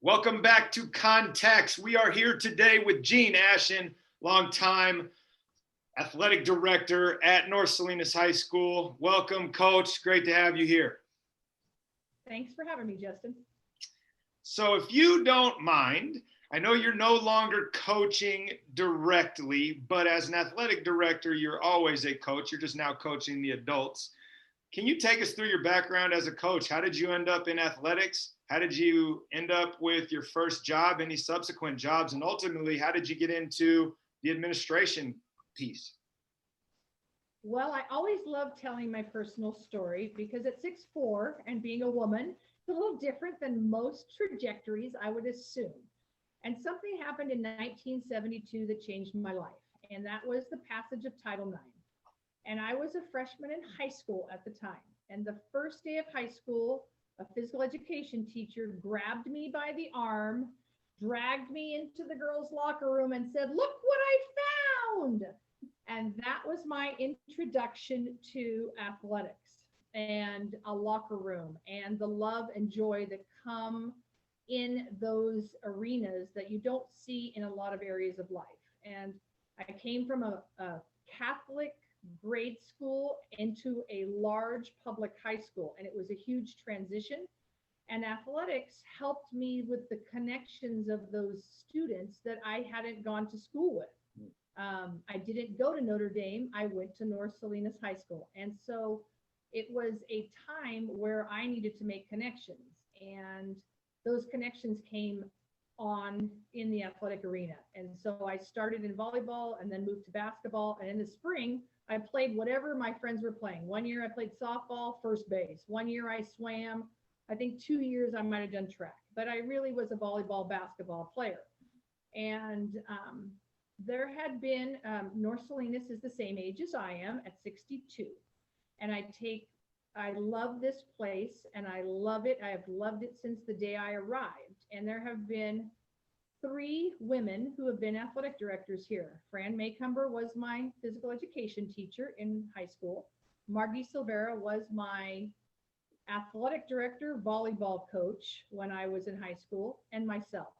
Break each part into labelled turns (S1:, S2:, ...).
S1: Welcome back to Context. We are here today with Gene Ashen, longtime athletic director at North Salinas High School. Welcome, Coach. Great to have you here.
S2: Thanks for having me, Justin.
S1: So if you don't mind, I know you're no longer coaching directly, but as an athletic director, you're always a coach. You're just now coaching the adults. Can you take us through your background as a coach? How did you end up in athletics? How did you end up with your first job, any subsequent jobs? And ultimately, how did you get into the administration piece?
S2: Well, I always love telling my personal story because at 6'4" and being a woman, it's a little different than most trajectories, I would assume. And something happened in 1972 that changed my life, and that was the passage of Title IX. And I was a freshman in high school at the time. And the first day of high school, a physical education teacher grabbed me by the arm, dragged me into the girls' locker room and said, "Look what I found." And that was my introduction to athletics and a locker room and the love and joy that come in those arenas that you don't see in a lot of areas of life. And I came from a Catholic grade school into a large public high school, and it was a huge transition. And athletics helped me with the connections of those students that I hadn't gone to school with. I didn't go to Notre Dame. I went to North Salinas High School. And so it was a time where I needed to make connections. And those connections came on in the athletic arena. And so I started in volleyball and then moved to basketball. And in the spring, I played whatever my friends were playing. One year I played softball, first base. One year I swam. I think 2 years I might have done track, but I really was a volleyball, basketball player. And there had been, North Salinas is the same age as I am at 62. And I love this place and I love it. I have loved it since the day I arrived. And there have been 3 women who have been athletic directors here. Fran Maycumber was my physical education teacher in high school. Margie Silvera was my athletic director, volleyball coach when I was in high school, and myself.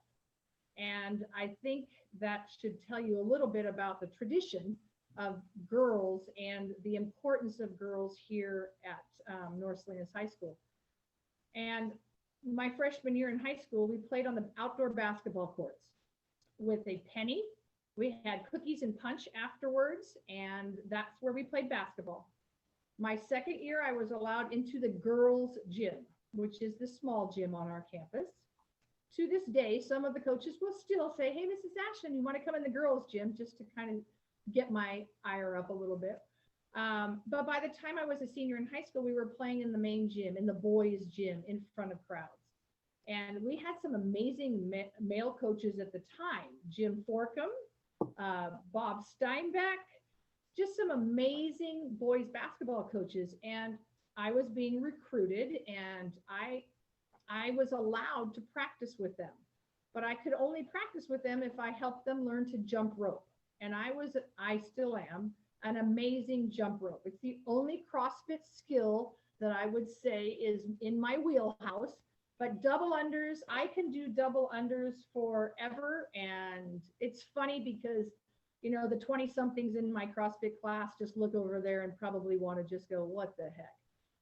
S2: And I think that should tell you a little bit about the tradition of girls and the importance of girls here at North Salinas High School. And my freshman year in high school, we played on the outdoor basketball courts with a penny. We had cookies and punch afterwards, and that's where we played basketball. My second year, I was allowed into the girls' gym, which is the small gym on our campus. To this day, some of the coaches will still say, "Hey, Mrs. Ashen, you want to come in the girls' gym?" just to kind of get my ire up a little bit. But by the time I was a senior in high school, we were playing in the main gym, in the boys' gym, in front of crowds. And we had some amazing male coaches at the time: Jim Forkham, Bob Steinbeck, just some amazing boys basketball coaches. And I was being recruited, and I was allowed to practice with them, but I could only practice with them if I helped them learn to jump rope. And I still am an amazing jump rope. It's the only CrossFit skill that I would say is in my wheelhouse. But double unders, I can do double unders forever. And it's funny because, the 20 somethings in my CrossFit class just look over there and probably want to just go, "What the heck?"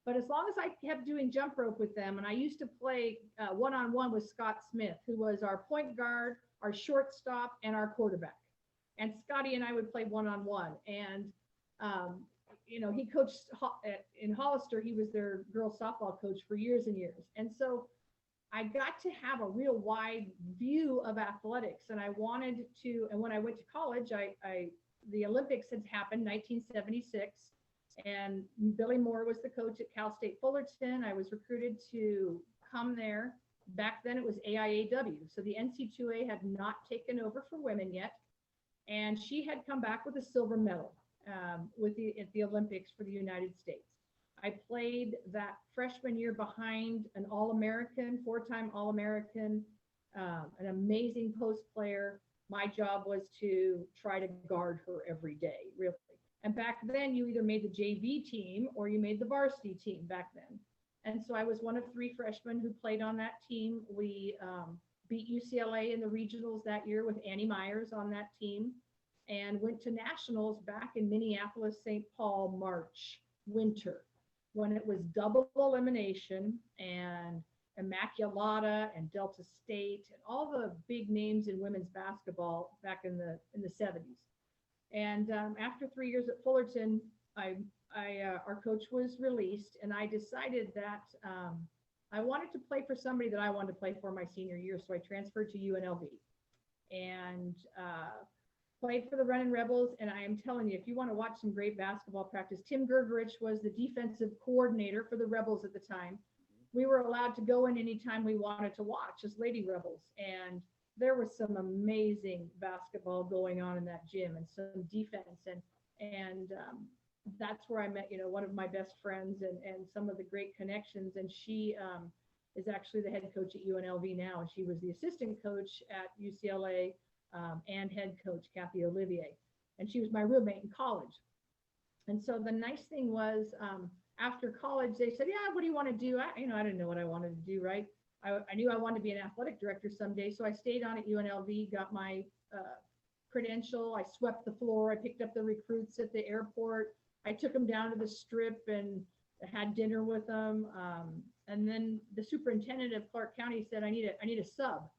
S2: But as long as I kept doing jump rope with them, and I used to play one-on-one with Scott Smith, who was our point guard, our shortstop, and our quarterback. And Scotty and I would play one-on-one. And, he coached in Hollister. He was their girls softball coach for years and years. And so I got to have a real wide view of athletics. And I wanted to, and when I went to college, the Olympics had happened 1976. And Billy Moore was the coach at Cal State Fullerton. I was recruited to come there. Back then it was AIAW. So the NC2A had not taken over for women yet. And she had come back with a silver medal at the Olympics for the United States. I played that freshman year behind an All-American, 4-time All-American, an amazing post player. My job was to try to guard her every day, really. And back then, you either made the JV team or you made the varsity team back then. And so I was one of 3 freshmen who played on that team. We beat UCLA in the regionals that year with Annie Myers on that team, and went to nationals back in Minneapolis, St. Paul, March, winter, when it was double elimination and Immaculata and Delta State and all the big names in women's basketball back in the 70s. And after 3 years at Fullerton, our coach was released, and I decided that I wanted to play for somebody that I wanted to play for my senior year. So I transferred to UNLV and played for the Running Rebels. And I am telling you, if you want to watch some great basketball practice, Tim Gergerich was the defensive coordinator for the Rebels at the time. We were allowed to go in anytime we wanted to watch as Lady Rebels. And there was some amazing basketball going on in that gym and some defense. And that's where I met, one of my best friends and some of the great connections. And she is actually the head coach at UNLV now. And she was the assistant coach at UCLA and head coach, Kathy Olivier. And she was my roommate in college. And so the nice thing was after college, they said, yeah, what do you want to do? I didn't know what I wanted to do, right? I knew I wanted to be an athletic director someday. So I stayed on at UNLV, got my credential. I swept the floor. I picked up the recruits at the airport. I took them down to the Strip and had dinner with them. And then the superintendent of Clark County said, I need a sub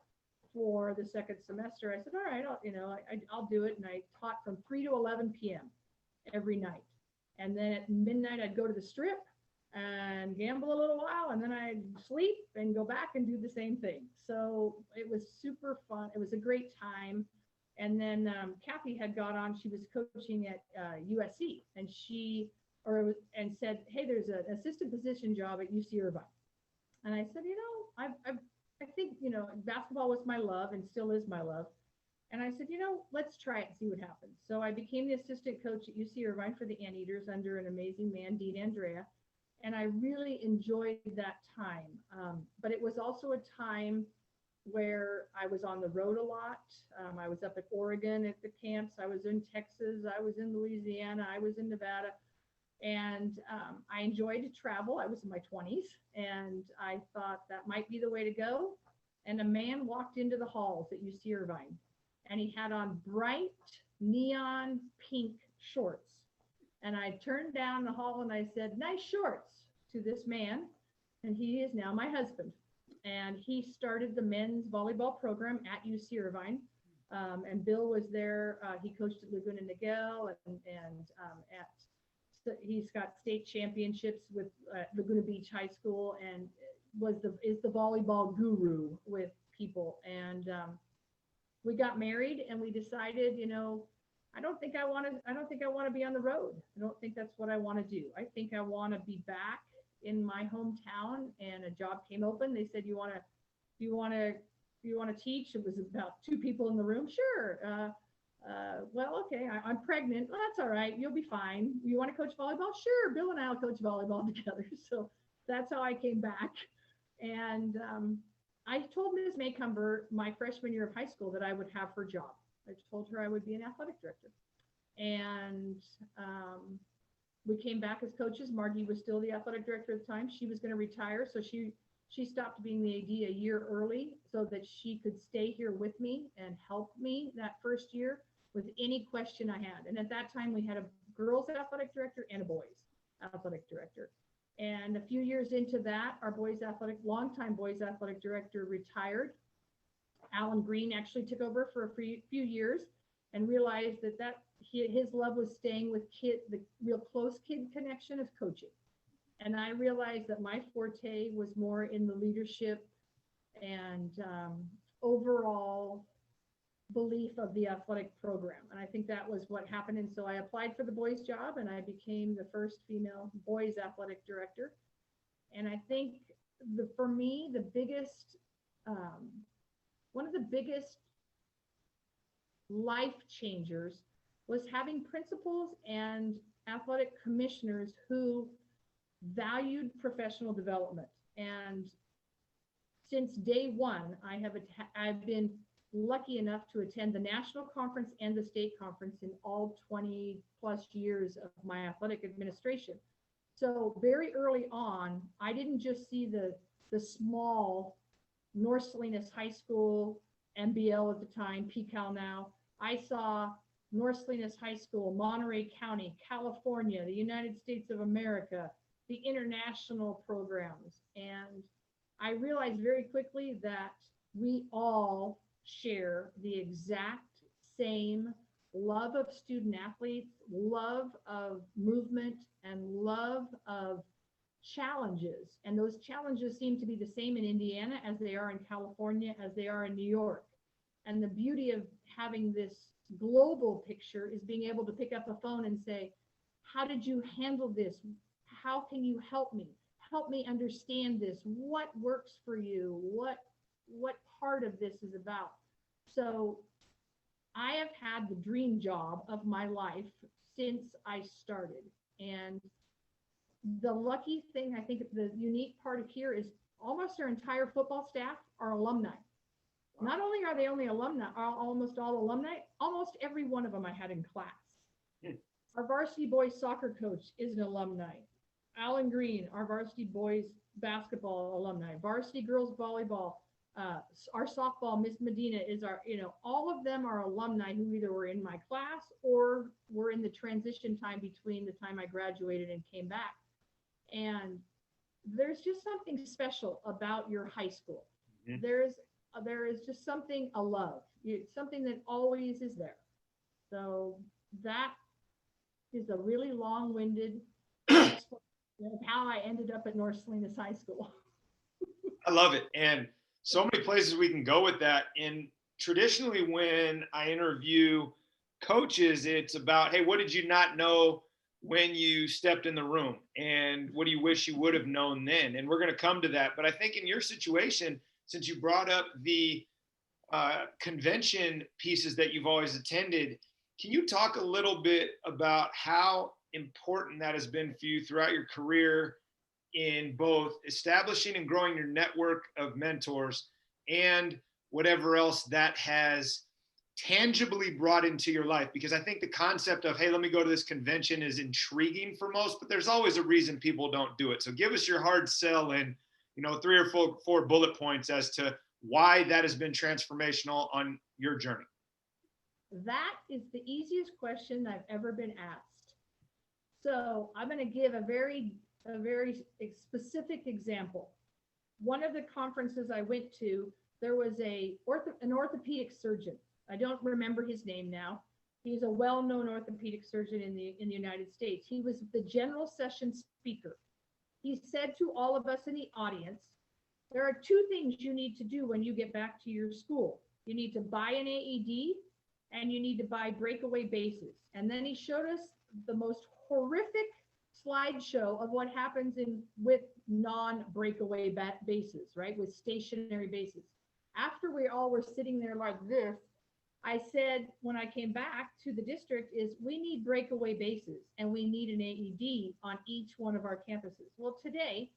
S2: for the second semester. I said, all right, I'll do it. And I taught from 3 to 11 p.m. every night. And then at midnight, I'd go to the Strip and gamble a little while, and then I'd sleep and go back and do the same thing. So it was super fun. It was a great time. And then Kathy had got on. She was coaching at USC, and and said, "Hey, there's an assistant position job at UC Irvine." And I said, I think basketball was my love and still is my love. And I said, let's try it and see what happens. So I became the assistant coach at UC Irvine for the Anteaters under an amazing man, Dean Andrea. And I really enjoyed that time. But it was also a time where I was on the road a lot. I was up at Oregon at the camps. I was in Texas. I was in Louisiana. I was in Nevada. And I enjoyed to travel. I was in my 20s. And I thought that might be the way to go. And a man walked into the halls at UC Irvine. And he had on bright neon pink shorts. And I turned down the hall and I said, nice shorts, to this man. And he is now my husband. And he started the men's volleyball program at UC Irvine. And Bill was there. He coached at Laguna Niguel he's got state championships with Laguna Beach High School and is the volleyball guru with people. And we got married and we decided, I don't think I want to be on the road. I don't think that's what I want to do. I think I want to be back in my hometown. And a job came open. They said, you want to teach? It was about 2 people in the room. Sure. Well, okay, I'm pregnant. Well, that's all right. You'll be fine. You want to coach volleyball? Sure. Bill and I'll coach volleyball together. So that's how I came back. And I told Ms. Maycumber my freshman year of high school that I would have her job. I told her I would be an athletic director. And we came back as coaches. Margie was still the athletic director at the time. She was going to retire. So she stopped being the AD a year early so that she could stay here with me and help me that first year with any question I had. And at that time, we had a girls athletic director and a boys athletic director. And a few years into that, our longtime boys athletic director retired. Alan Green actually took over for a few years and realized that his love was staying with the real close kid connection of coaching. And I realized that my forte was more in the leadership and overall belief of the athletic program. And I think that was what happened. And so I applied for the boys job and I became the first female boys athletic director. And I think for me, one of the biggest life changers was having principals and athletic commissioners who valued professional development. And since day one, I've been lucky enough to attend the national conference and the state conference in all 20 plus years of my athletic administration. So very early on, I didn't just see the small North Salinas High School, MBL at the time, PCAL now. I saw North Salinas High School, Monterey County, California, the United States of America, the international programs. And I realized very quickly that we all share the exact same love of student athletes, love of movement, and love of challenges. And those challenges seem to be the same in Indiana as they are in California, as they are in New York. And the beauty of having this global picture is being able to pick up a phone and say, how did you handle this? How can you help me? Help me understand this. What works for you? What part of this is about? So I have had the dream job of my life since I started. And the lucky thing, I think the unique part of here is almost our entire football staff are alumni. Not only are they only alumni, are almost all alumni, almost every one of them I had in class. Our varsity boys soccer coach is an alumni. Alan Green, our varsity boys basketball alumni. Varsity girls volleyball, our softball, Miss Medina is our, all of them are alumni who either were in my class or were in the transition time between the time I graduated and came back. And there's just something special about your high school. Mm-hmm. There is just something, a love. It's something that always is there. So that is a really long-winded explanation of how I ended up at North Salinas High School.
S1: I love it. And so many places we can go with that. And traditionally when I interview coaches, it's about, hey, what did you not know when you stepped in the room? And what do you wish you would have known then? And we're going to come to that. But I think in your situation, since you brought up the convention pieces that you've always attended, can you talk a little bit about how important that has been for you throughout your career in both establishing and growing your network of mentors and whatever else that has tangibly brought into your life? Because I think the concept of, hey, let me go to this convention is intriguing for most, but there's always a reason people don't do it. So give us your hard sell in, 3 or 4 bullet points as to why that has been transformational on your journey.
S2: That is the easiest question I've ever been asked. So I'm going to give a very specific example. One of the conferences I went to, there was an orthopedic surgeon. I don't remember his name now. He's a well-known orthopedic surgeon in the United States. He was the general session speaker. He said to all of us in the audience, there are 2 things you need to do when you get back to your school. You need to buy an AED and you need to buy breakaway bases. And then he showed us the most horrific slideshow of what happens with non-breakaway bases, right? With stationary bases. After we all were sitting there like this, I said, when I came back to the district, is we need breakaway bases and we need an AED on each one of our campuses. Well, today,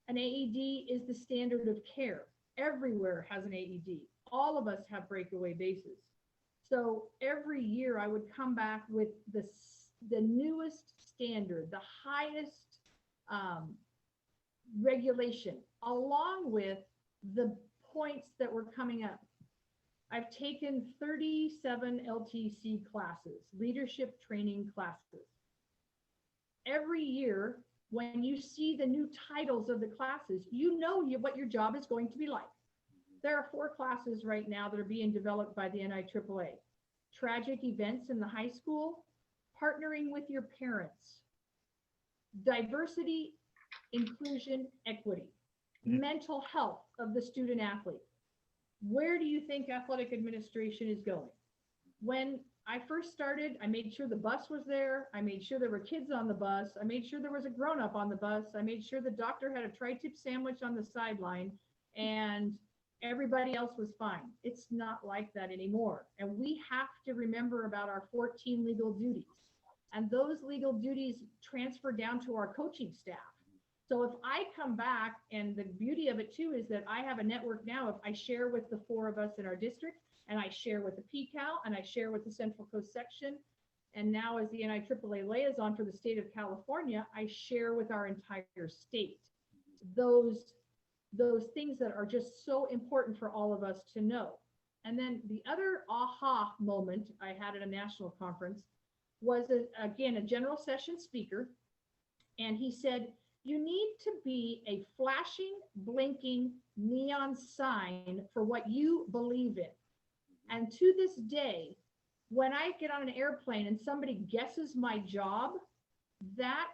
S2: an AED is the standard of care. Everywhere has an AED. All of us have breakaway bases. So every year I would come back with the newest standard, the highest regulation, along with the points that were coming up. I've taken 37 LTC classes, leadership training classes. Every year, when you see the new titles of the classes, you know what your job is going to be like. There are 4 classes right now that are being developed by the NIAAA. Tragic events in the high school, partnering with your parents, diversity, inclusion, equity, mental health of the student athlete. Where do you think athletic administration is going? When I first started, I made sure the bus was there. I made sure there were kids on the bus. I made sure there was a grown-up on the bus. I made sure the doctor had a tri-tip sandwich on the sideline and everybody else was fine. It's not like that anymore. And we have to remember about our 14 legal duties. And those legal duties transfer down to our coaching staff. So if I come back, and the beauty of it too is that I have a network now. If I share with the 4 of us in our district, and I share with the PCAL, and I share with the Central Coast section, and now as the NIAAA liaison for the state of California, I share with our entire state. Those those things that are just so important for all of us to know. And then the other aha moment I had at a national conference was, again, a general session speaker. And he said, you need to be a flashing, blinking neon sign for what you believe in. And to this day, when I get on an airplane and somebody guesses my job, that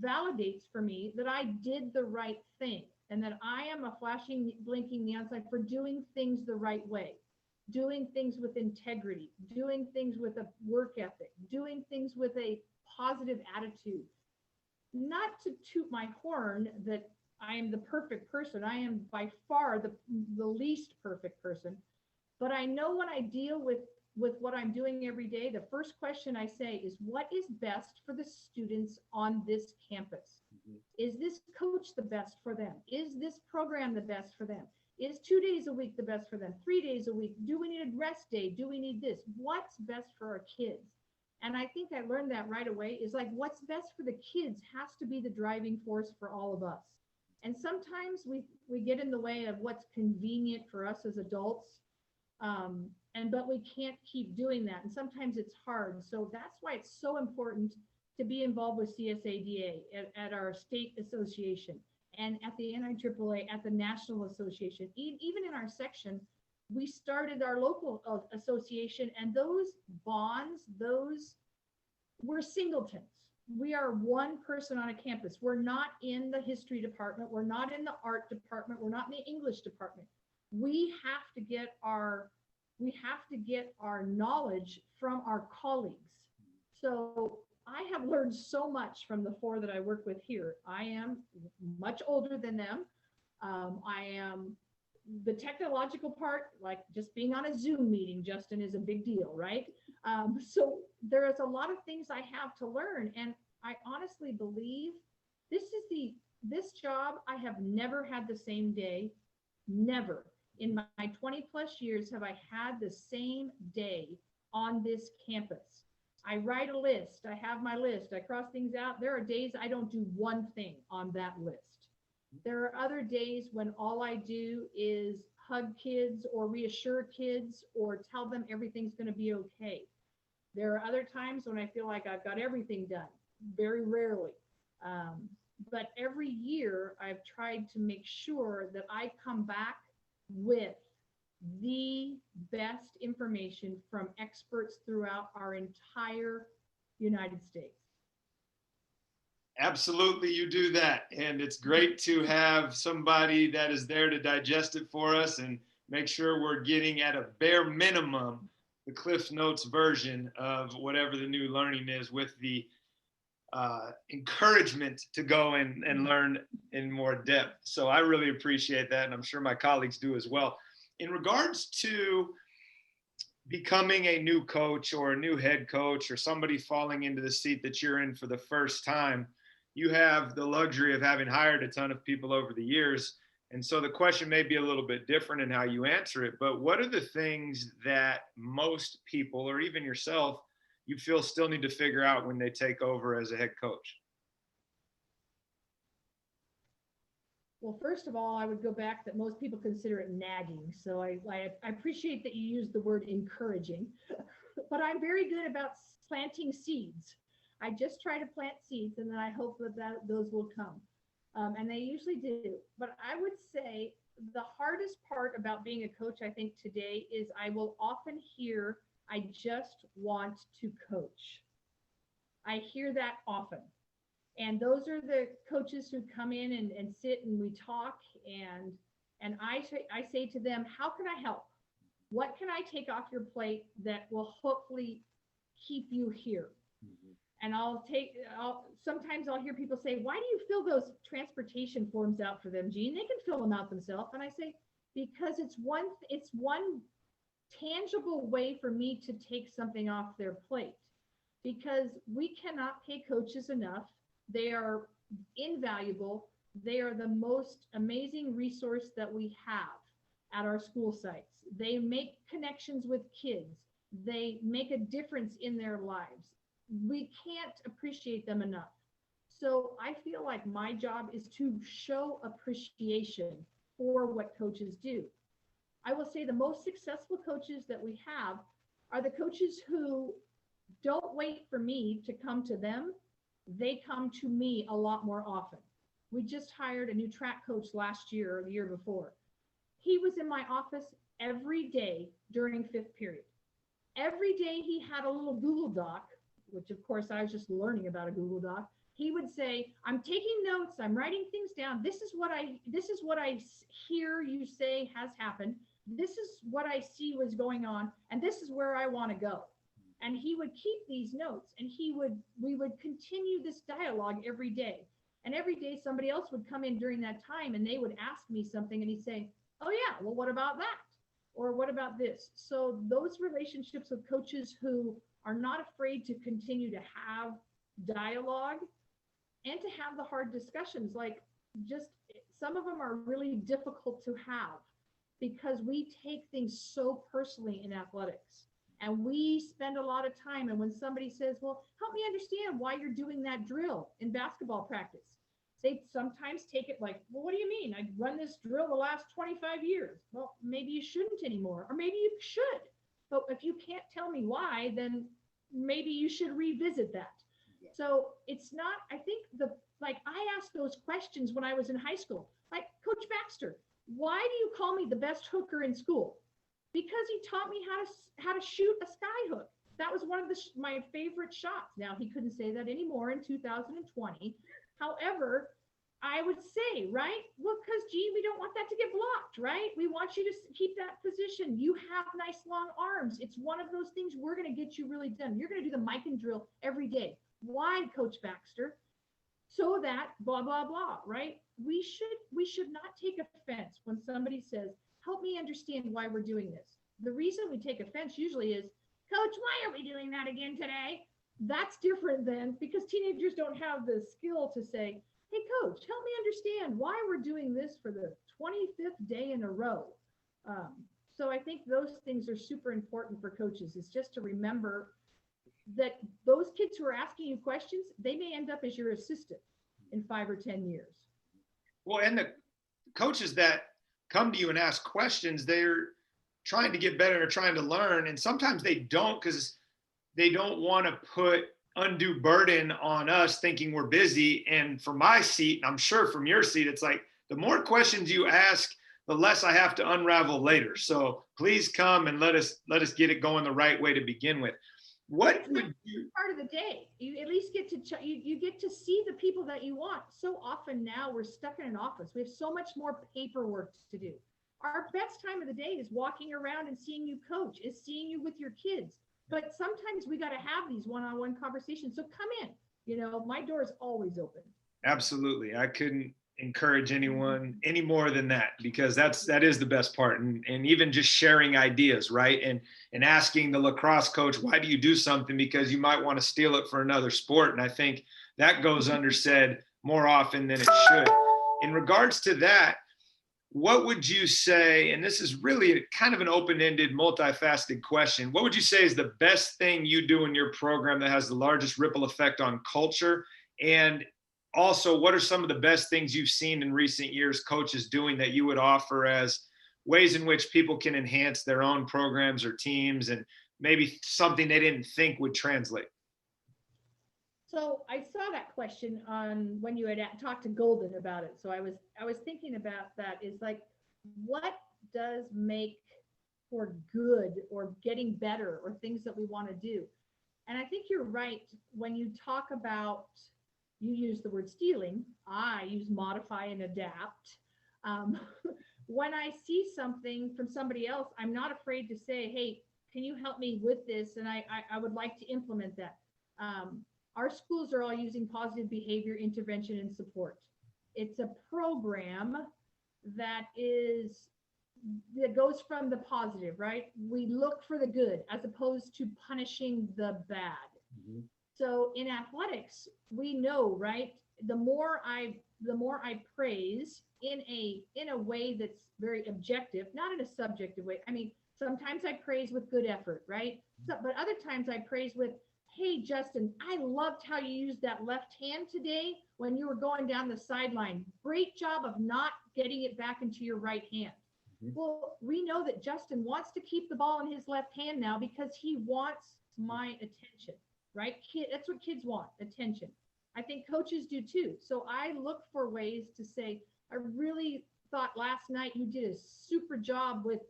S2: validates for me that I did the right thing and that I am a flashing, blinking neon sign for doing things the right way, doing things with integrity, doing things with a work ethic, doing things with a positive attitude. Not to toot my horn that I am the perfect person. I am by far the least perfect person. But I know when I deal with what I'm doing every day, the first question I say is, what is best for the students on this campus? Mm-hmm. Is this coach the best for them? Is this program the best for them? Is 2 days a week the best for them? 3 days a week? Do we need a rest day? Do we need this? What's best for our kids? And I think I learned that right away, is like, what's best for the kids has to be the driving force for all of us. And sometimes we get in the way of what's convenient for us as adults. But we can't keep doing that. And sometimes it's hard. So that's why it's so important to be involved with CSADA at our state association and at the NIAAA, at the National Association. Even in our section, we started our local association, and those bonds, we're singletons. We are one person on a campus. We're not in the history department. We're not in the art department. We're not in the English department. We have to get our knowledge from our colleagues. So I have learned so much from the 4 that I work with here. I am much older than them. I am the technological part, like just being on a Zoom meeting, Justin, is a big deal, right? So there is a lot of things I have to learn. And I honestly believe this job, I have never had the same day, never. In my 20 plus years have I had the same day on this campus. I write a list. I have my list. I cross things out. There are days I don't do one thing on that list. There are other days when all I do is hug kids or reassure kids or tell them everything's going to be okay. There are other times when I feel like I've got everything done, very rarely. But every year I've tried to make sure that I come back with the best information from experts throughout our entire United States.
S1: Absolutely, you do that. And it's great to have somebody that is there to digest it for us and make sure we're getting at a bare minimum the Cliff Notes version of whatever the new learning is, with the encouragement to go and learn in more depth. So I really appreciate that, and I'm sure my colleagues do as well. In regards to becoming a new coach or a new head coach or somebody falling into the seat that you're in for the first time, you have the luxury of having hired a ton of people over the years. And so the question may be a little bit different in how you answer it, but what are the things that most people, or even yourself, you feel still need to figure out when they take over as a head coach?
S2: Well, first of all, I would go back that most people consider it nagging. So I appreciate that you use the word encouraging, but I'm very good about planting seeds. I just try to plant seeds, and then I hope that those will come. And they usually do. But I would say the hardest part about being a coach, I think, today is I will often hear, I just want to coach. I hear that often. And those are the coaches who come in and sit and we talk. And I say to them, how can I help? What can I take off your plate that will hopefully keep you here? Mm-hmm. And sometimes I'll hear people say, why do you fill those transportation forms out for them, Jean? They can fill them out themselves. And I say, because it's one tangible way for me to take something off their plate, because we cannot pay coaches enough. They are invaluable. They are the most amazing resource that we have at our school sites. They make connections with kids. They make a difference in their lives. We can't appreciate them enough. So I feel like my job is to show appreciation for what coaches do. I will say the most successful coaches that we have are the coaches who don't wait for me to come to them. They come to me a lot more often. We just hired a new track coach last year or the year before. He was in my office every day during fifth period. Every day he had a little Google Doc, which of course I was just learning about a Google Doc. He would say, I'm taking notes, I'm writing things down. This is what I hear you say has happened. This is what I see was going on, and this is where I want to go. And he would keep these notes, and we would continue this dialogue every day. And every day somebody else would come in during that time and they would ask me something and he'd say, oh yeah, well, what about that? Or what about this? So those relationships with coaches who are not afraid to continue to have dialogue and to have the hard discussions, like just some of them are really difficult to have because we take things so personally in athletics and we spend a lot of time. And when somebody says, well, help me understand why you're doing that drill in basketball practice, they sometimes take it like, well, what do you mean? I run this drill the last 25 years. Well, maybe you shouldn't anymore, or maybe you should. But if you can't tell me why, then maybe you should revisit that. Yeah. So it's not, I think like I asked those questions when I was in high school, like Coach Baxter, why do you call me the best hooker in school? Because he taught me how to shoot a sky hook. That was one of my favorite shots. Now he couldn't say that anymore in 2020. However, I would say, right? Well, because Gene, we don't want that to get blocked, right? We want you to keep that position. You have nice long arms. It's one of those things we're going to get you really done. You're going to do the mic and drill every day. Why, Coach Baxter? So that blah, blah, blah, right? We should not take offense when somebody says, help me understand why we're doing this. The reason we take offense usually is, Coach, why are we doing that again today? That's different than, because teenagers don't have the skill to say, hey, coach, help me understand why we're doing this for the 25th day in a row. So I think those things are super important for coaches, is just to remember that those kids who are asking you questions, they may end up as your assistant in 5 or 10 years.
S1: Well, and the coaches that come to you and ask questions, they're trying to get better or trying to learn. And sometimes they don't, because they don't want to put undue burden on us thinking we're busy. And from my seat, and I'm sure from your seat, it's like the more questions you ask, the less I have to unravel later. So please come and let us get it going the right way to begin with. What would you,
S2: part of the day, you at least get to you get to see the people that you want. So often now we're stuck in an office. We have so much more paperwork to do. Our best time of the day is walking around and seeing you coach, is seeing you with your kids. But sometimes we got to have these one-on-one conversations. So come in. You know, my door is always open.
S1: Absolutely. I couldn't encourage anyone any more than that, because that is the best part. And even just sharing ideas, right? And asking the lacrosse coach, why do you do something? Because you might want to steal it for another sport. And I think that goes undersaid more often than it should. In regards to that, what would you say, and this is really kind of an open-ended, multifaceted question, what would you say is the best thing you do in your program that has the largest ripple effect on culture? And also, what are some of the best things you've seen in recent years coaches doing that you would offer as ways in which people can enhance their own programs or teams, and maybe something they didn't think would translate?
S2: So I saw that question on when you had talked to Golden about it. So I was thinking about that, is like, what does make for good or getting better or things that we want to do? And I think you're right. When you talk about, you use the word stealing, I use modify and adapt. When I see something from somebody else, I'm not afraid to say, hey, can you help me with this? And I would like to implement that. Our schools are all using positive behavior intervention and support. It's a program that goes from the positive, right? We look for the good as opposed to punishing the bad. Mm-hmm. So in athletics, we know, right? The more I praise in a way that's very objective, not in a subjective way. I mean, sometimes I praise with good effort, right? So, but other times I praise with, hey, Justin, I loved how you used that left hand today when you were going down the sideline. Great job of not getting it back into your right hand.
S1: Mhm.
S2: Well, we know that Justin wants to keep the ball in his left hand now because he wants my attention, right? That's what kids want, attention. I think coaches do too. So I look for ways to say, I really thought last night you did a super job with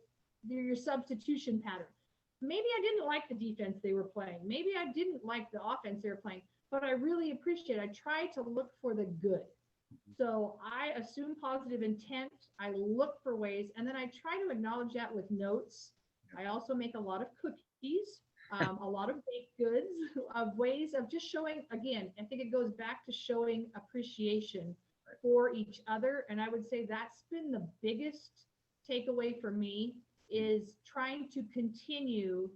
S2: your substitution pattern. Maybe I didn't like the defense they were playing. Maybe I didn't like the offense they were playing, but I really appreciate it. I try to look for the good. So I assume positive intent. I look for ways, and then I try to acknowledge that with notes. I also make a lot of cookies, a lot of baked goods, of ways of just showing. Again, I think it goes back to showing appreciation for each other, and I would say that's been the biggest takeaway for me is trying to continue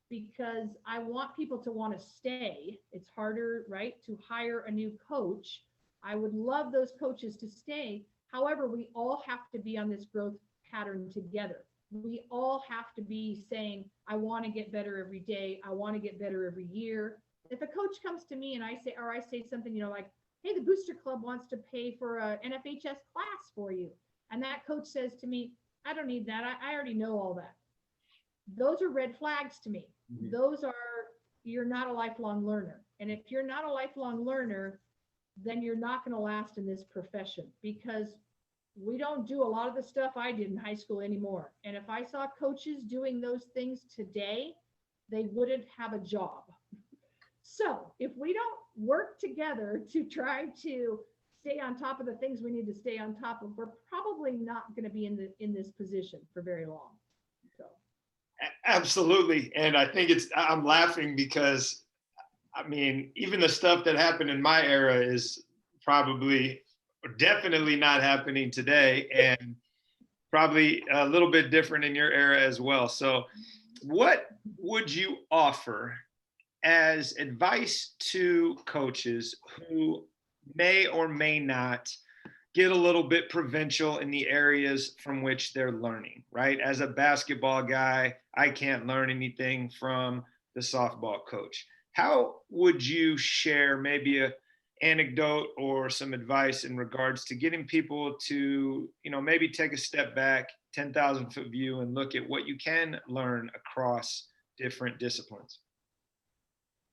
S2: because I want people to want to stay. It's harder, right, to hire a new coach. I would love those coaches to stay. However, we all have to be on this growth pattern together. We all have to be saying, I want to get better every day. I want to get better every year. If a coach comes to me and I say something, like, hey, the Booster Club wants to pay for a NFHS class for you. And that coach says to me, I don't need that. I already know all that. Those are red flags to me.
S1: Mhm.
S2: Those are, you're not a lifelong learner. And if you're not a lifelong learner, then you're not going to last in this profession because we don't do a lot of the stuff I did in high school anymore. And if I saw coaches doing those things today, they wouldn't have a job. So if we don't work together to try to stay on top of the things we need to stay on top of, we're probably not going to be in this position for very long. So
S1: Absolutely. And I think I'm laughing because, I mean, even the stuff that happened in my era is probably or definitely not happening today and probably a little bit different in your era as well. So, what would you offer as advice to coaches who may or may not get a little bit provincial in the areas from which they're learning, right? As a basketball guy, I can't learn anything from the softball coach. How would you share maybe a anecdote or some advice in regards to getting people to, maybe take a step back, 10,000-foot view and look at what you can learn across different disciplines?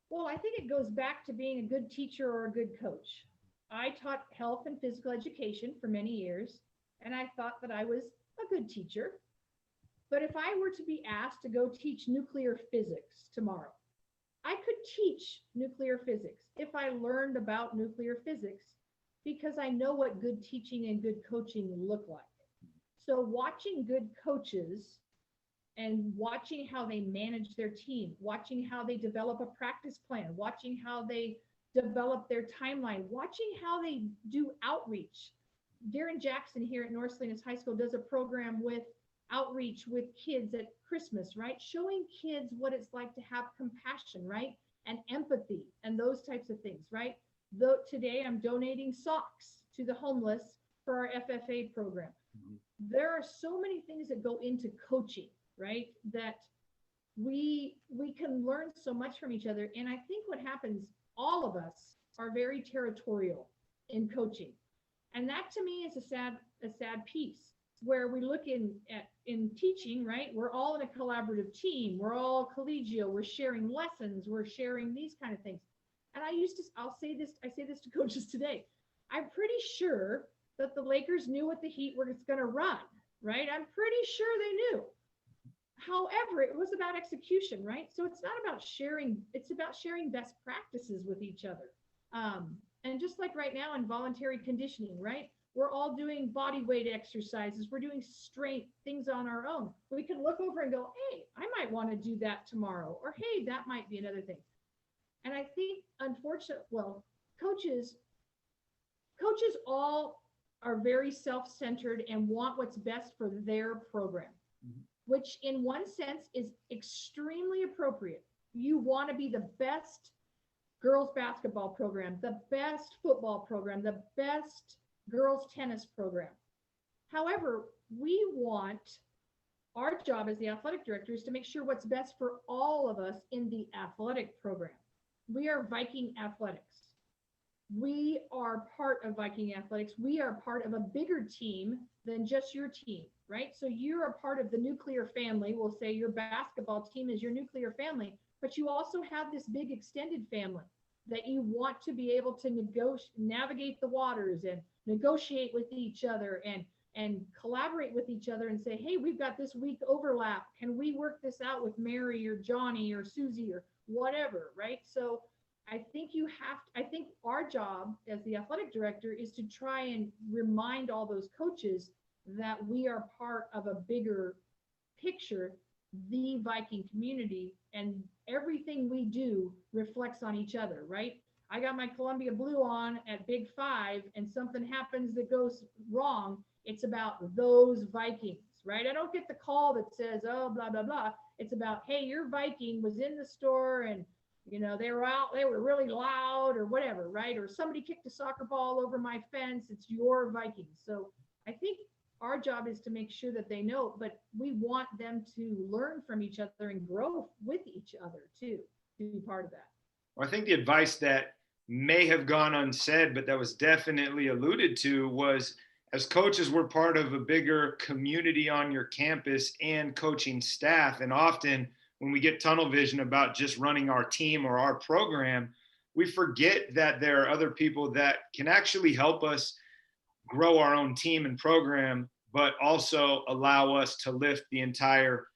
S2: well, I think it goes back to being a good teacher or a good coach. I taught health and physical education for many years, and I thought that I was a good teacher. But if I were to be asked to go teach nuclear physics tomorrow, I could teach nuclear physics if I learned about nuclear physics because I know what good teaching and good coaching look like. So watching good coaches and watching how they manage their team, watching how they develop a practice plan, watching how they develop their timeline, watching how they do outreach. Darren Jackson here at North Salinas High School does a program with outreach with kids at Christmas, right? Showing kids what it's like to have compassion, right? And empathy and those types of things, right? Though today I'm donating socks to the homeless for our FFA program. Mm-hmm. There are so many things that go into coaching, right? That we can learn so much from each other. And I think what happens, all of us are very territorial in coaching. And that to me is a sad piece where we look in teaching, right? We're all in a collaborative team. We're all collegial. We're sharing lessons. We're sharing these kind of things. And I say this to coaches today. I'm pretty sure that the Lakers knew what the Heat were going to run, right? I'm pretty sure they knew. However, it was about execution, right? So it's not about sharing. It's about sharing best practices with each other. And just like right now in voluntary conditioning, right? We're all doing body weight exercises. We're doing strength things on our own. We can look over and go, hey, I might want to do that tomorrow. Or, hey, that might be another thing. And I think, unfortunately, coaches all are very self-centered and want what's best for their program, mm-hmm. which in one sense is extremely appropriate. You want to be the best girls basketball program, the best football program, the best girls tennis program. However, our job as the athletic director is to make sure what's best for all of us in the athletic program. we are Viking athletics. We are part of Viking athletics. We are part of a bigger team than just your team, right? So you're a part of the nuclear family. We'll say your basketball team is your nuclear family, but you also have this big extended family that you want to be able to navigate the waters and negotiate with each other and collaborate with each other and say, hey, we've got this week overlap. Can we work this out with Mary or Johnny or Susie or whatever, right? So I think our job as the athletic director is to try and remind all those coaches that we are part of a bigger picture, the Viking community, and everything we do reflects on each other, right? I got my Columbia blue on at Big Five, and something happens that goes wrong. It's about those Vikings, right? I don't get the call that says, oh, blah, blah, blah. It's about, hey, your Viking was in the store and they were out, they were really loud or whatever, right? Or somebody kicked a soccer ball over my fence. It's your Vikings. So I think our job is to make sure that they know, but we want them to learn from each other and grow with each other too, to be part of that.
S1: Well, I think the advice that may have gone unsaid, but that was definitely alluded to, was as coaches, we're part of a bigger community on your campus and coaching staff. And often when we get tunnel vision about just running our team or our program, we forget that there are other people that can actually help us grow our own team and program, but also allow us to lift the entire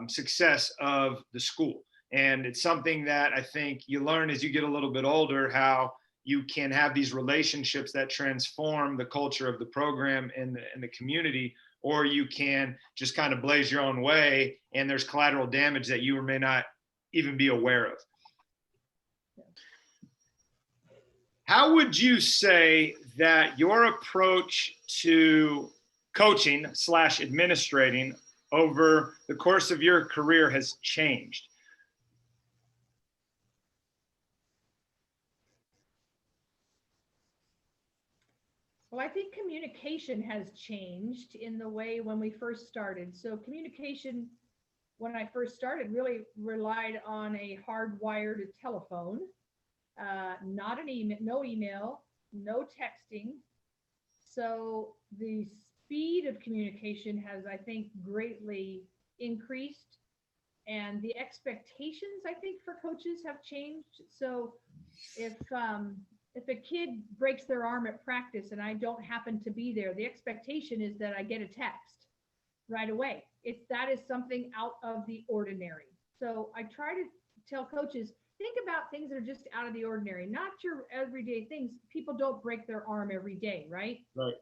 S1: success of the school. And it's something that I think you learn as you get a little bit older, how you can have these relationships that transform the culture of the program and the community, or you can just kind of blaze your own way and there's collateral damage that you may not even be aware of. How would you say that your approach to coaching / administrating over the course of your career has changed?
S2: Well, I think communication has changed in the way when we first started. So communication when I first started really relied on a hardwired telephone, not an email, no texting. So the speed of communication has, I think, greatly increased, and the expectations, I think, for coaches have changed. So if a kid breaks their arm at practice and I don't happen to be there, the expectation is that I get a text right away. That is something out of the ordinary. So I try to tell coaches, think about things that are just out of the ordinary, not your everyday things. People don't break their arm every day, right?
S1: Right.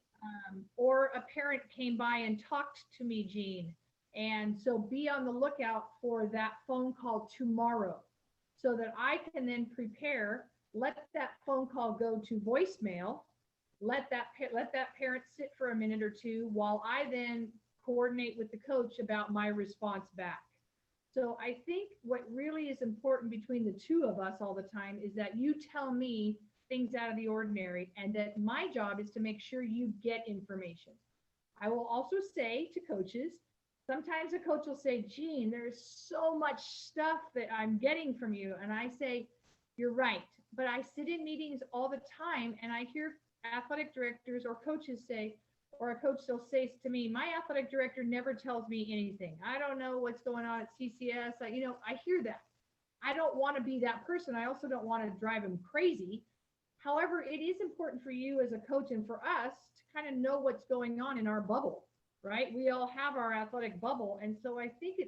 S2: Or a parent came by and talked to me, Jean. And so be on the lookout for that phone call tomorrow so that I can then prepare. Let that phone call go to voicemail. Let that parent sit for a minute or two while I then coordinate with the coach about my response back. So I think what really is important between the two of us all the time is that you tell me things out of the ordinary, and that my job is to make sure you get information. I will also say to coaches, sometimes a coach will say, Jean, there's so much stuff that I'm getting from you. And I say, you're right. But I sit in meetings all the time and I hear athletic directors or coaches say, or a coach will say to me, my athletic director never tells me anything. I don't know what's going on at CCS. I hear that. I don't want to be that person. I also don't want to drive him crazy. However, it is important for you as a coach and for us to kind of know what's going on in our bubble, right? We all have our athletic bubble. And so I think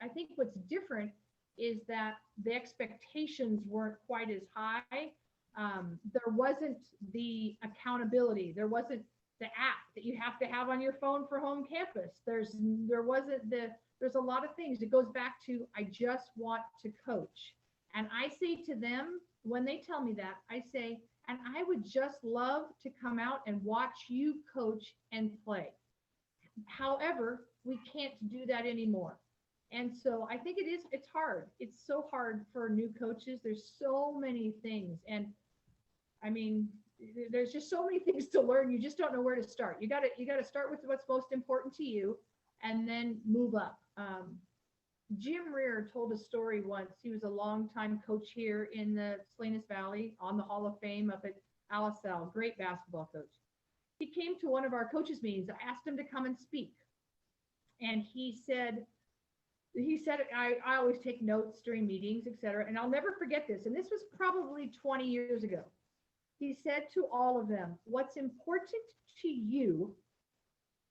S2: I think what's different is that the expectations weren't quite as high. There wasn't the accountability. There wasn't the app that you have to have on your phone for home campus. There's a lot of things. It goes back to, I just want to coach. And I say to them, when they tell me that, I say, and I would just love to come out and watch you coach and play. However, we can't do that anymore. And so I think it's hard. It's so hard for new coaches. There's so many things. And I mean, there's just so many things to learn. You just don't know where to start. You got to start with what's most important to you and then move up. Jim Rear told a story once. He was a longtime coach here in the Salinas Valley on the Hall of Fame up at Alisal, great basketball coach. He came to one of our coaches meetings. I asked him to come and speak. And he said, I always take notes during meetings, etc. And I'll never forget this. And this was probably 20 years ago. He said to all of them, what's important to you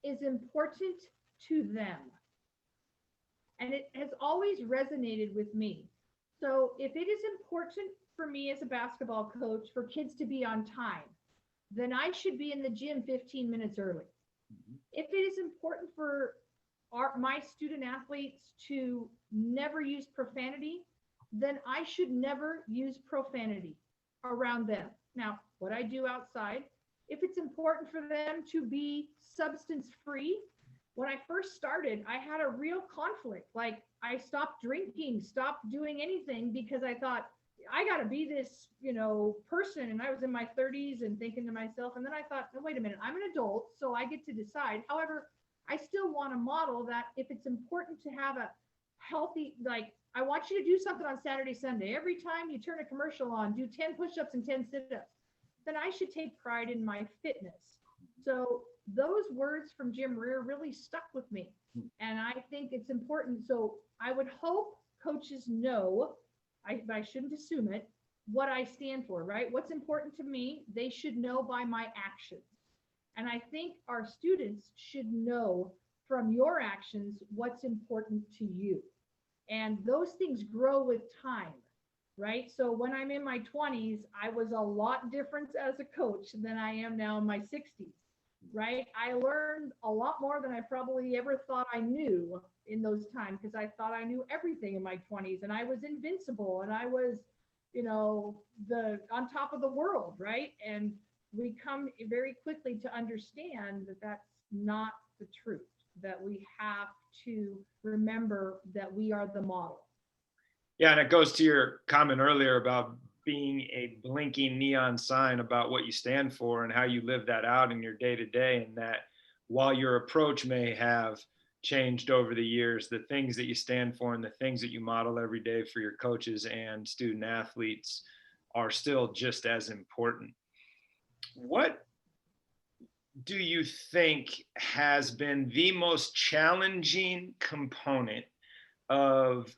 S2: is important to them. And it has always resonated with me. So if it is important for me as a basketball coach for kids to be on time, then I should be in the gym 15 minutes early. If it is important for my student athletes to never use profanity, then I should never use profanity around them. Now, what I do outside, if it's important for them to be substance free, when I first started, I had a real conflict. Like I stopped drinking, stopped doing anything because I thought I got to be this, person. And I was in my 30s and thinking to myself, and then I thought, oh, wait a minute, I'm an adult, so I get to decide. However, I still want to model that if it's important to have a healthy, like I want you to do something on Saturday, Sunday. Every time you turn a commercial on, do 10 push-ups and 10 sit-ups. Then I should take pride in my fitness. So those words from Jim Rear really stuck with me. And I think it's important. So I would hope coaches know, I shouldn't assume it, what I stand for, right? What's important to me, they should know by my actions. And I think our students should know from your actions what's important to you. And those things grow with time, right? So when I'm in my 20s, I was a lot different as a coach than I am now in my 60s, right? I learned a lot more than I probably ever thought I knew in those times because I thought I knew everything in my 20s and I was invincible and I was, the on top of the world, right? And we come very quickly to understand that that's not the truth, that we have to remember that we are the model.
S1: Yeah, and it goes to your comment earlier about being a blinking neon sign about what you stand for and how you live that out in your day to day. And that while your approach may have changed over the years, the things that you stand for and the things that you model every day for your coaches and student athletes are still just as important. What do you think has been the most challenging component of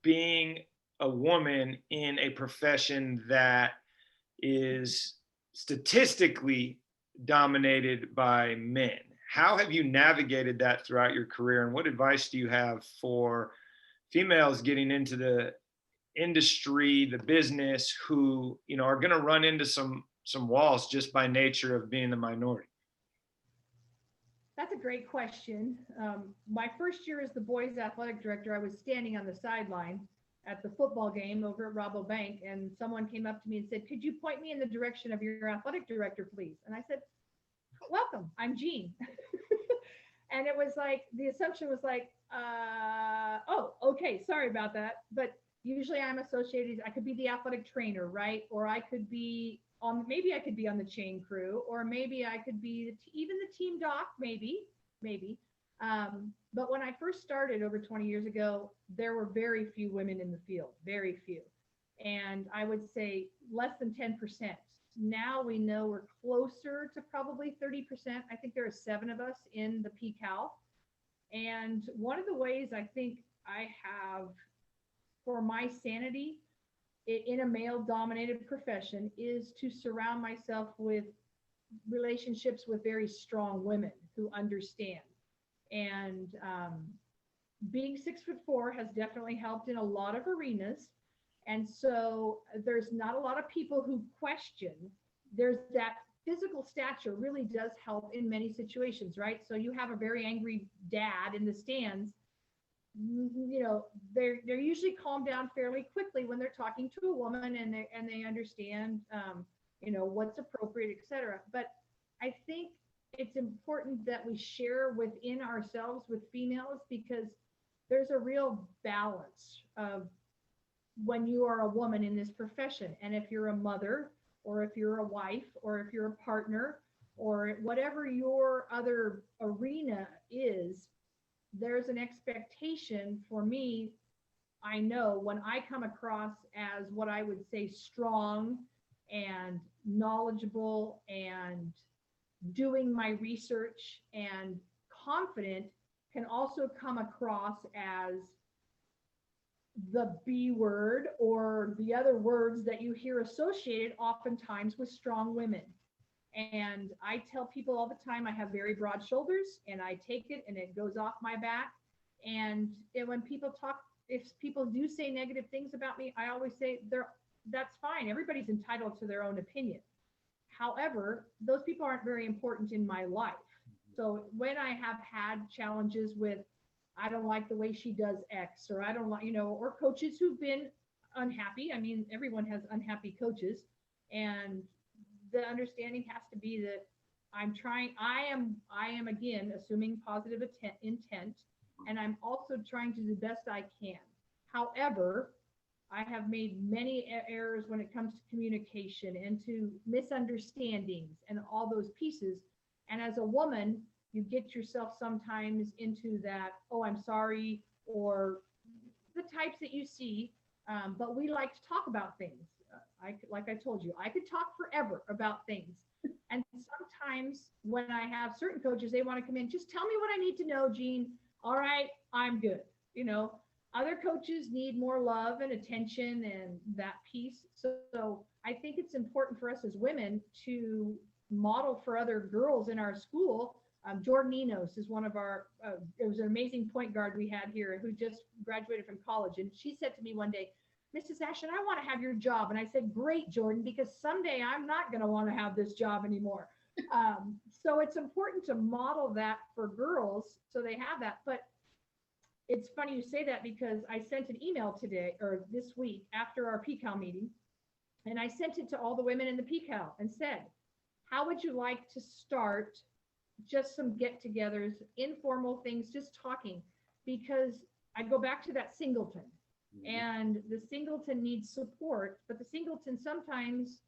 S1: being a woman in a profession that is statistically dominated by men? How have you navigated that throughout your career? And what advice do you have for females getting into the industry, the business, who, are going to run into some walls just by nature of being the minority?
S2: That's a great question. My first year as the boys athletic director, I was standing on the sideline at the football game over at Rabobank, and someone came up to me and said, could you point me in the direction of your athletic director, please? And I said, welcome, I'm Jean. And it was like, the assumption was like, oh, okay, sorry about that. But usually I'm associated, I could be the athletic trainer, right? Or I could be maybe I could be on the chain crew, or maybe I could be even the team doc, maybe. But when I first started over 20 years ago, there were very few women in the field, very few. And I would say less than 10%. Now we know we're closer to probably 30%. I think there are 7 of us in the PCAL. And one of the ways I think I have for my sanity in a male dominated profession is to surround myself with relationships with very strong women who understand. And being 6'4" has definitely helped in a lot of arenas. And so there's not a lot of people who question. There's that physical stature really does help in many situations, right? So you have a very angry dad in the stands, they're usually calmed down fairly quickly when they're talking to a woman and they understand what's appropriate, etc. But I think it's important that we share within ourselves with females, because there's a real balance of when you are a woman in this profession, and if you're a mother, or if you're a wife, or if you're a partner, or whatever your other arena is, there's an expectation for me. I know when I come across as what I would say strong and knowledgeable and doing my research and confident can also come across as the B word or the other words that you hear associated oftentimes with strong women. And I tell people all the time I have very broad shoulders and I take it and it goes off my back. And when people talk, if people do say negative things about me, I always say that's fine. Everybody's entitled to their own opinion. However, those people aren't very important in my life. So when I have had challenges with, I don't like the way she does X, or I don't like, or coaches who've been unhappy. I mean, everyone has unhappy coaches. And the understanding has to be that I am again, assuming positive intent, and I'm also trying to do the best I can. However, I have made many errors when it comes to communication and to misunderstandings and all those pieces. And as a woman, you get yourself sometimes into that, oh, I'm sorry, or the types that you see. But we like to talk about things. Like I told you, I could talk forever about things. And sometimes when I have certain coaches, they want to come in, just tell me what I need to know, Jean. All right, I'm good. Other coaches need more love and attention and that piece. So I think it's important for us as women to model for other girls in our school. Jordan Enos is one of our, it was an amazing point guard we had here who just graduated from college. And she said to me one day, Mrs. Ashen, I want to have your job. And I said, great, Jordan, because someday I'm not going to want to have this job anymore. So it's important to model that for girls so they have that. But it's funny you say that because I sent an email today or this week after our PCAL meeting, and I sent it to all the women in the PCAL and said, how would you like to start just some get-togethers, informal things, just talking? Because I go back to that singleton, and the singleton needs support, but the singleton sometimes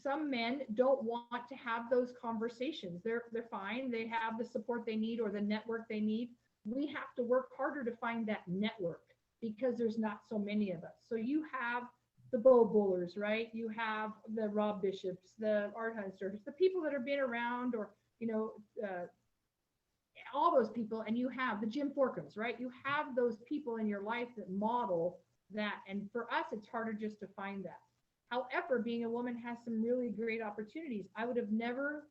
S2: some men don't want to have those conversations. They're fine. They have the support they need or the network they need. We have to work harder to find that network because there's not so many of us. So you have the Bo Bullers, right? You have the Rob Bishops, the Art Hunsters, the people that have been around, or all those people, and you have the Jim Forkums, right? You have those people in your life that model that, and for us, it's harder just to find that. However, being a woman has some really great opportunities. I would have never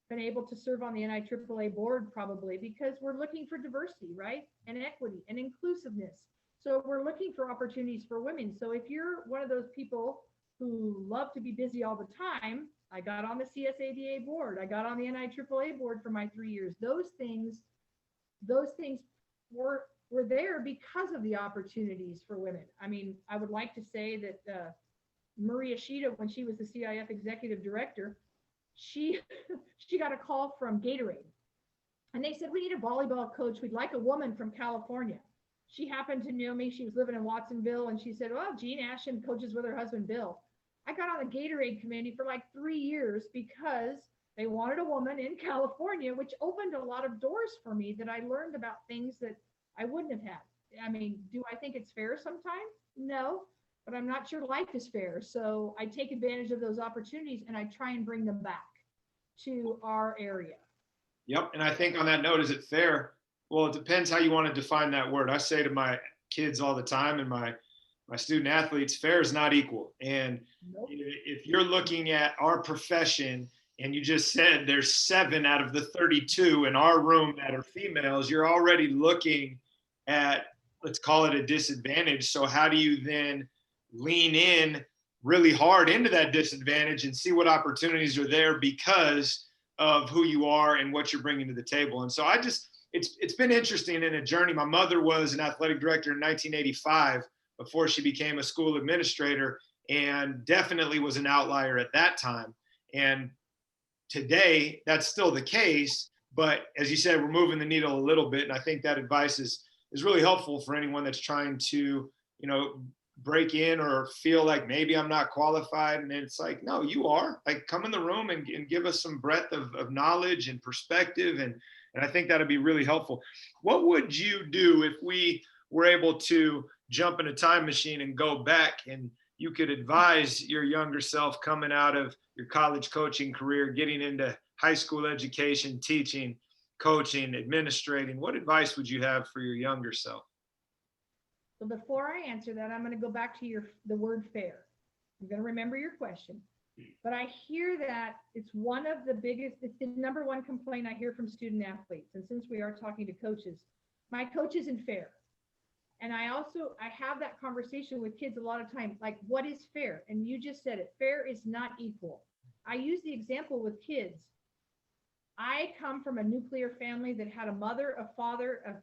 S2: been able to serve on the NIAAA board probably because we're looking for diversity, right? And equity and inclusiveness. So we're looking for opportunities for women. So if you're one of those people who love to be busy all the time, I got on the CSADA board. I got on the NIAAA board for my 3 years. Those things were there because of the opportunities for women. I mean, I would like to say that Maria Shida, when she was the CIF executive director, she got a call from Gatorade, and they said, we need a volleyball coach. We'd like a woman from California. She happened to know me. She was living in Watsonville, and she said, well, Jean Ashen coaches with her husband, Bill. I got on the Gatorade committee for like 3 years because they wanted a woman in California, which opened a lot of doors for me that I learned about things that I wouldn't have had. I mean, do I think it's fair sometimes? No, but I'm not sure life is fair. So I take advantage of those opportunities and I try and bring them back to our area.
S1: Yep. And I think on that note, is it fair? Well, it depends how you want to define that word. I say to my kids all the time and my student athletes, fair is not equal. And
S2: Nope.
S1: If you're looking at our profession and you just said there's 7 out of the 32 in our room that are females, you're already looking at, let's call it a disadvantage. So how do you then lean in really hard into that disadvantage and see what opportunities are there because of who you are and what you're bringing to the table? And so it's been interesting in a journey. My mother was an athletic director in 1985 before she became a school administrator, and definitely was an outlier at that time. And today that's still the case, but as you said, we're moving the needle a little bit. And I think that advice is really helpful for anyone that's trying to, break in or feel like maybe I'm not qualified. And it's like, no, you are. Like, come in the room and give us some breadth of knowledge and perspective, and And I think that'd be really helpful. What would you do if we were able to jump in a time machine and go back, and you could advise your younger self coming out of your college coaching career, getting into high school education, teaching, coaching, administrating? What advice would you have for your younger self?
S2: So before I answer that, I'm going to go back to the word fair. I'm going to remember your question. But I hear that it's one of the biggest, it's the number one complaint I hear from student athletes. And since we are talking to coaches, my coach isn't fair. And I have that conversation with kids a lot of times, like, what is fair? And you just said it, fair is not equal. I use the example with kids. I come from a nuclear family that had a mother, a father,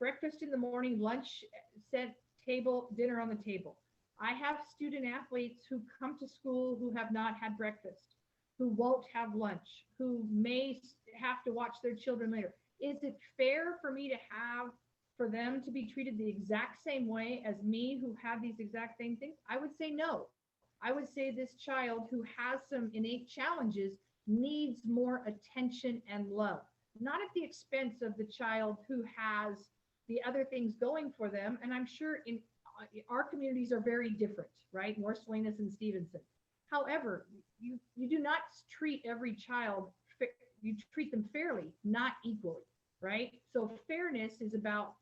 S2: breakfast in the morning, lunch set table, dinner on the table. I have student athletes who come to school who have not had breakfast, who won't have lunch, who may have to watch their children later. Is it fair for me to for them to be treated the exact same way as me who have these exact same things? I would say no. I would say this child who has some innate challenges needs more attention and love, not at the expense of the child who has the other things going for them. And I'm sure in our communities are very different, right? North Salinas and Stevenson. However, you do not treat every child, you treat them fairly, not equally, right? So fairness is about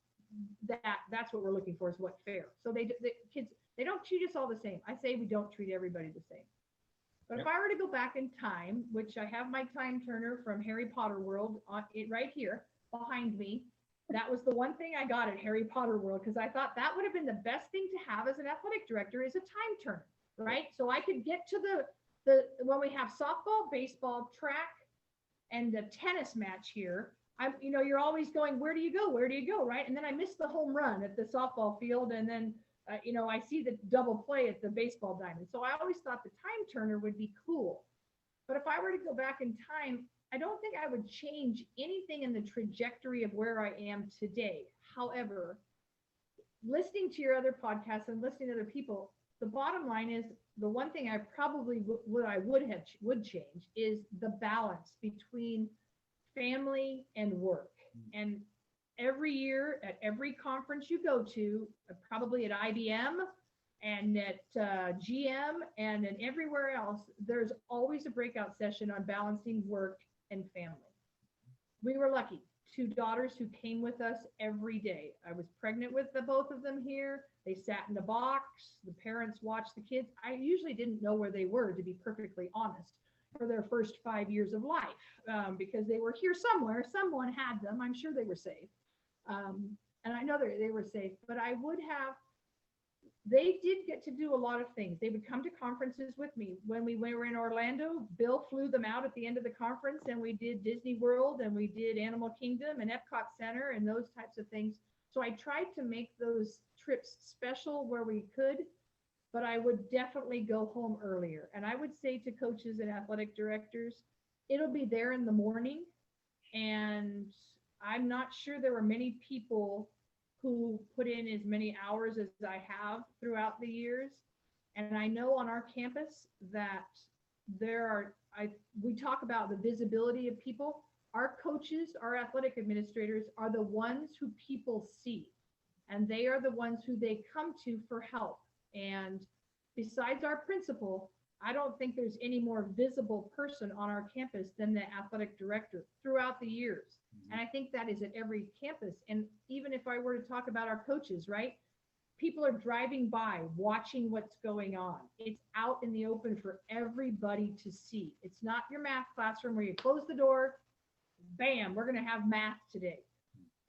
S2: that. That's what we're looking for, is what fair. So the kids, they don't treat us all the same. I say we don't treat everybody the same. But if I were to go back in time, which I have my time turner from Harry Potter World on it right here behind me, that was the one thing I got at Harry Potter World, because I thought that would have been the best thing to have as an athletic director, is a time turner, right? So I could get to the when we have softball, baseball, track, and the tennis match here. You're always going, where do you go? Where do you go? Right. And then I missed the home run at the softball field. And then, I see the double play at the baseball diamond. So I always thought the time turner would be cool. But if I were to go back in time, I don't think I would change anything in the trajectory of where I am today. However, listening to your other podcasts and listening to other people, the bottom line is, the one thing I probably would change is the balance between family and work. And every year at every conference you go to, probably at IBM and at GM and everywhere else, there's always a breakout session on balancing work and family. We were lucky. 2 daughters who came with us every day. I was pregnant with both of them here. They sat in the box. The parents watched the kids. I usually didn't know where they were, to be perfectly honest, for their first 5 years of life, because they were here somewhere. Someone had them. I'm sure they were safe. And I know they were safe, but they did get to do a lot of things. They would come to conferences with me. When we were in Orlando, Bill flew them out at the end of the conference, and we did Disney World, and we did Animal Kingdom and Epcot Center and those types of things. So I tried to make those trips special where we could, but I would definitely go home earlier. And I would say to coaches and athletic directors, it'll be there in the morning. And I'm not sure there were many people who put in as many hours as I have throughout the years. And I know on our campus that we talk about the visibility of people. Our coaches, our athletic administrators are the ones who people see, and they are the ones who they come to for help. And besides our principal, I don't think there's any more visible person on our campus than the athletic director throughout the years. And I think that is at every campus. And even if I were to talk about our coaches, right? People are driving by, watching what's going on. It's out in the open for everybody to see. It's not your math classroom where you close the door, bam, we're going to have math today.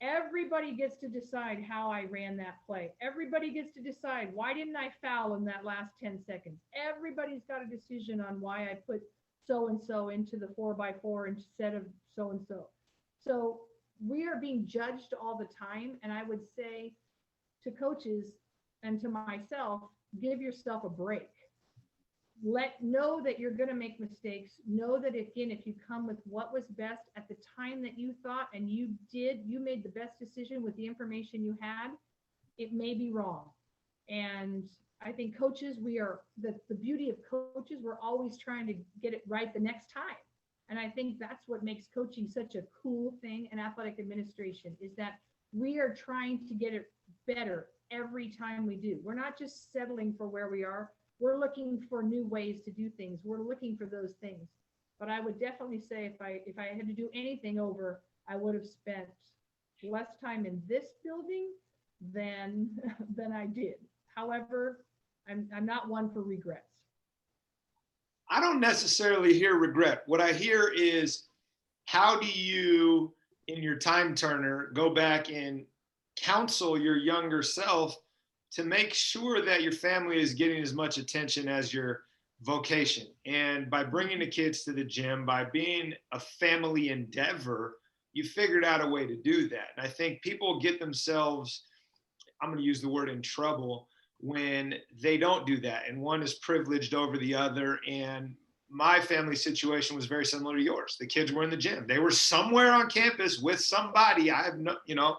S2: Everybody gets to decide how I ran that play. Everybody gets to decide, why didn't I foul in that last 10 seconds? Everybody's got a decision on why I put so-and-so into the 4x4 instead of so-and-so. So we are being judged all the time. And I would say to coaches and to myself, give yourself a break. Know that you're going to make mistakes. Know that, again, if you come with what was best at the time that you thought, and you made the best decision with the information you had, it may be wrong. And I think coaches, the beauty of coaches, we're always trying to get it right the next time. And I think that's what makes coaching such a cool thing, and athletic administration is that we are trying to get it better every time we do. We're not just settling for where we are. We're looking for new ways to do things. We're looking for those things. But I would definitely say if I had to do anything over, I would have spent less time in this building than than I did. However, I'm not one for regrets.
S1: I don't necessarily hear regret. What I hear is, how do you, in your time turner, go back and counsel your younger self to make sure that your family is getting as much attention as your vocation? And by bringing the kids to the gym, by being a family endeavor, you figured out a way to do that. And I think people get themselves, I'm going to use the word, in trouble when they don't do that. And one is privileged over the other. And my family situation was very similar to yours. The kids were in the gym. They were somewhere on campus with somebody. I have no,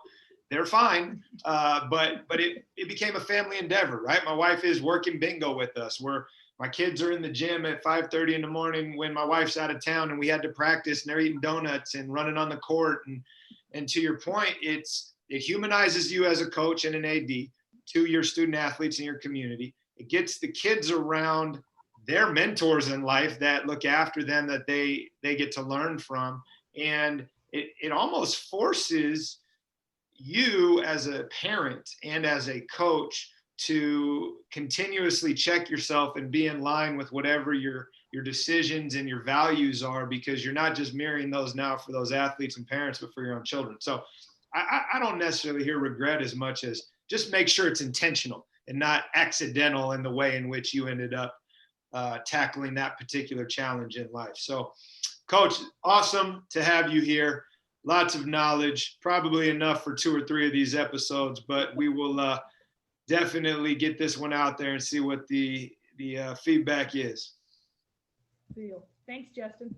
S1: they're fine. But it became a family endeavor, right? My wife is working bingo with us. My kids are in the gym at 5:30 in the morning when my wife's out of town, and we had to practice, and they're eating donuts and running on the court. And to your point, it humanizes you as a coach and an AD to your student athletes in your community. It gets the kids around their mentors in life that look after them, that they get to learn from. And it almost forces you as a parent and as a coach to continuously check yourself and be in line with whatever your decisions and your values are, because you're not just mirroring those now for those athletes and parents, but for your own children. So I don't necessarily hear regret as much as just make sure it's intentional and not accidental in the way in which you ended up tackling that particular challenge in life. So, Coach, awesome to have you here. Lots of knowledge, probably enough for 2 or 3 of these episodes, but we will definitely get this one out there and see what the feedback is.
S2: Thanks, Justin.